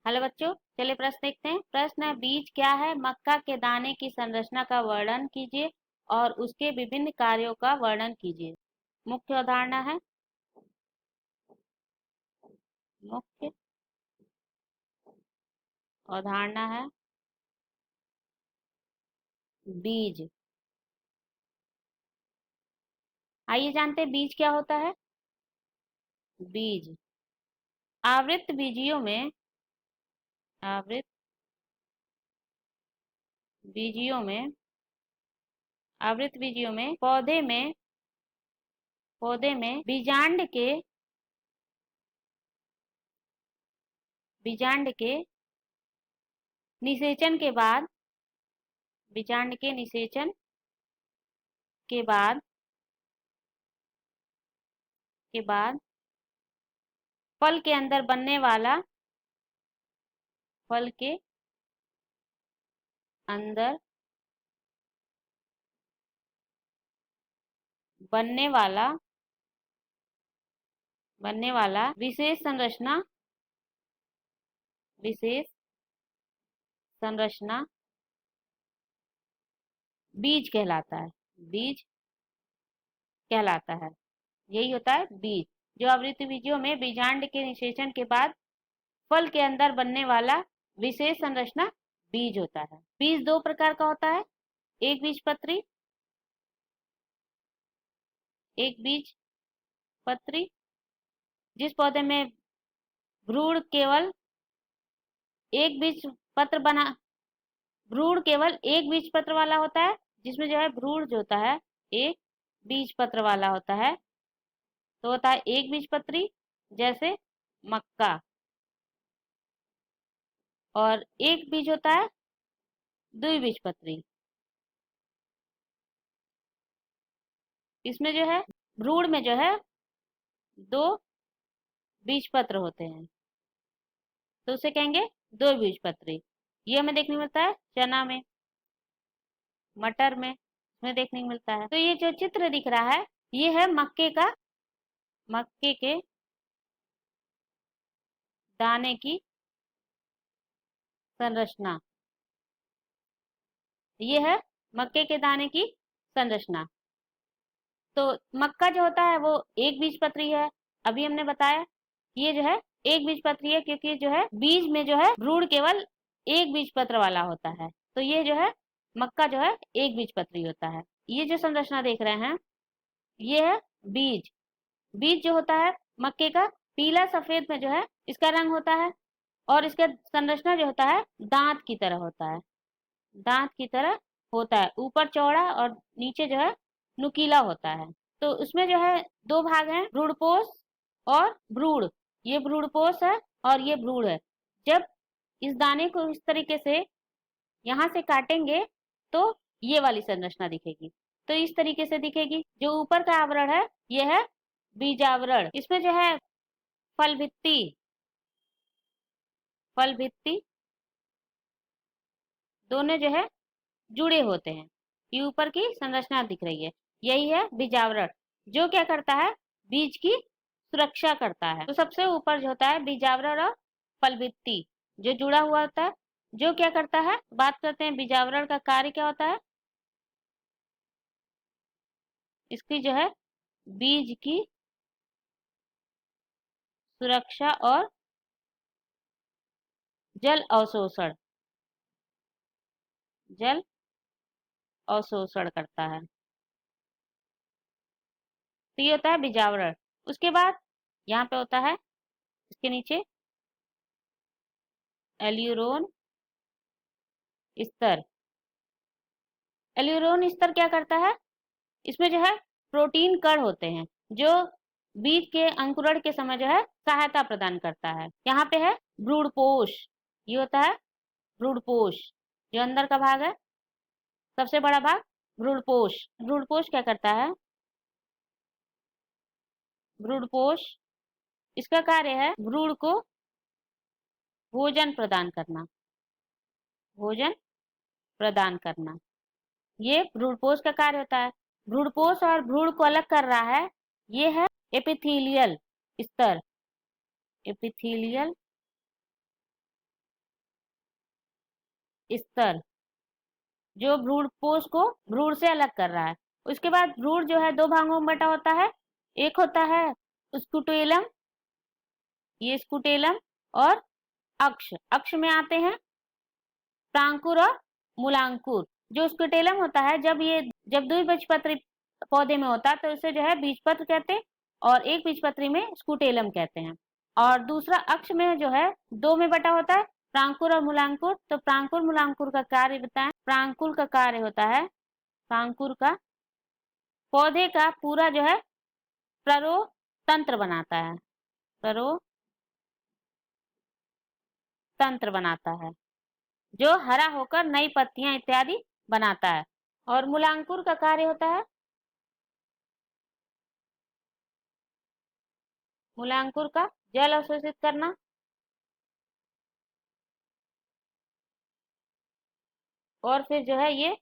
Hello बच्चों, चलिए प्रश्न देखते हैं। प्रश्न है, बीज क्या है? मक्का के दाने की संरचना का वर्णन कीजिए और उसके विभिन्न कार्यों का वर्णन कीजिए। मुख्य अवधारणा है, मुख्य अवधारणा है बीज। आइए जानते हैं बीज क्या होता है। बीज आवृत बीजियों में आवृत बीजियों में आवृत बीजियों में पौधे में बीजांड के निषेचन के बाद बीजांड के निषेचन के बाद के बाद फल के अंदर फल के अंदर बनने वाला विशेष संरचना बीज कहलाता है। बीज कहलाता है, यही होता है बीज। जो आवृत बीजों में बीजांड के निषेचन के बाद फल के अंदर बनने वाला विशेष संरचना बीज होता है। बीज दो प्रकार का होता है, एक बीजपत्री जिस पौधे में भ्रूण केवल एक बीज पत्र बना भ्रूण केवल एक बीज पत्र वाला होता है, जिसमें जो है भ्रूण जो होता है एक बीज पत्र वाला होता है, तो होता है एक बीजपत्री, जैसे मक्का। और एक बीज होता है द्विबीजपत्री। इसमें जो है भ्रूण में जो है दो बीज पत्र होते हैं, तो उसे कहेंगे दो बीजपत्री। ये हमें देखने को मिलता है चना में, मटर में, इसमें देखने को मिलता है। तो ये जो चित्र दिख रहा है, ये है मक्के के दाने की संरचना। ये है मक्के के दाने की संरचना। तो मक्का जो होता है वो एक बीजपत्री है। अभी हमने बताया ये जो है एक बीजपत्री है, क्योंकि जो है बीज में जो है भ्रूण केवल एक बीजपत्र वाला होता है, तो ये जो है मक्का जो है एक बीजपत्री होता है। ये जो संरचना देख रहे हैं, ये है बीज। बीज जो होता है मक्के का, पीला सफेद में जो है इसका रंग होता है, और इसका संरचना जो होता है दांत की तरह होता है। दांत की तरह होता है, ऊपर चौड़ा और नीचे जो है नुकीला होता है। तो उसमें जो है दो भाग हैं, भ्रूणपोष और भ्रूण। ये भ्रूणपोष है और ये भ्रूण है। जब इस दाने को इस तरीके से यहाँ से काटेंगे तो ये वाली संरचना दिखेगी। तो इस तरीके से दिखेगी। जो ऊपर का आवरण है ये है बीजावरण। इसमें जो है फल भित्ति दोनों जो है जुड़े होते हैं। ये ऊपर की संरचना दिख रही है, यही है बीजावरण, जो क्या करता है बीज की सुरक्षा करता है। तो सबसे ऊपर जो होता है बीजावरण और फलभित्ति जो जुड़ा हुआ होता है, जो क्या करता है। बात करते हैं बीजावरण का कार्य क्या होता है। इसकी जो है बीज की सुरक्षा और जल अवशोषण करता है। तो ये होता है बीजावरण। उसके बाद यहाँ पे होता है इसके नीचे एल्यूरोन स्तर। एल्यूरोन स्तर क्या करता है, इसमें जो है प्रोटीन कण होते हैं, जो बीज के अंकुरण के समय जो है सहायता प्रदान करता है। यहाँ पे है भ्रूणपोष, ये होता है भ्रूणपोष, जो अंदर का भाग है, सबसे बड़ा भाग भ्रूणपोष। भ्रूणपोष क्या करता है, भ्रूणपोष इसका कार्य है भ्रूण को भोजन प्रदान करना। ये भ्रूणपोष का कार्य होता है। भ्रूणपोष और भ्रूण को अलग कर रहा है, ये है एपिथेलियल स्तर। एपिथेलियल स्तर, जो भ्रूणपोष को भ्रूण से अलग कर रहा है। उसके बाद भ्रूण जो है 2 भागों में बटा होता है। एक होता है स्कुटेलम, ये स्कुटेलम, और अक्ष। अक्ष में आते हैं प्रांकुर और मूलांकुर। जो स्कुटेलम होता है, जब द्विबीजपत्री पौधे में होता है तो उसे जो है बीजपत्र कहते हैं, और एक बीजपत्री में स्कुटेलम कहते हैं। और दूसरा अक्ष में जो है 2 में बटा होता है, प्रांकुर और मूलांकुर। तो प्रांकुर मूलांकुर का कार्य बताएं। प्रांकुर का कार्य होता है, प्रांकुर का पौधे का पूरा जो है प्ररोह तंत्र बनाता है, प्ररोह तंत्र बनाता है, जो हरा होकर नई पत्तियां इत्यादि बनाता है। और मूलांकुर का कार्य होता है, मूलांकुर का जल अवशोषित करना, और फिर जो है ये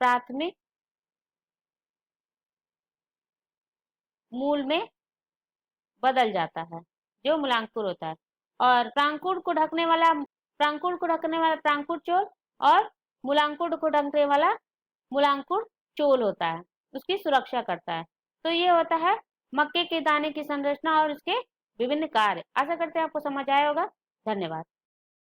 प्राथमिक मूल में बदल जाता है, जो मूलांकुर होता है। और प्रांकुर को ढकने वाला प्रांकुर चोल, और मूलांकुर को ढकने वाला मूलांकुर चोल होता है, उसकी सुरक्षा करता है। तो ये होता है मक्के के दाने की संरचना और उसके विभिन्न कार्य। आशा करते हैं आपको समझ आया होगा। धन्यवाद।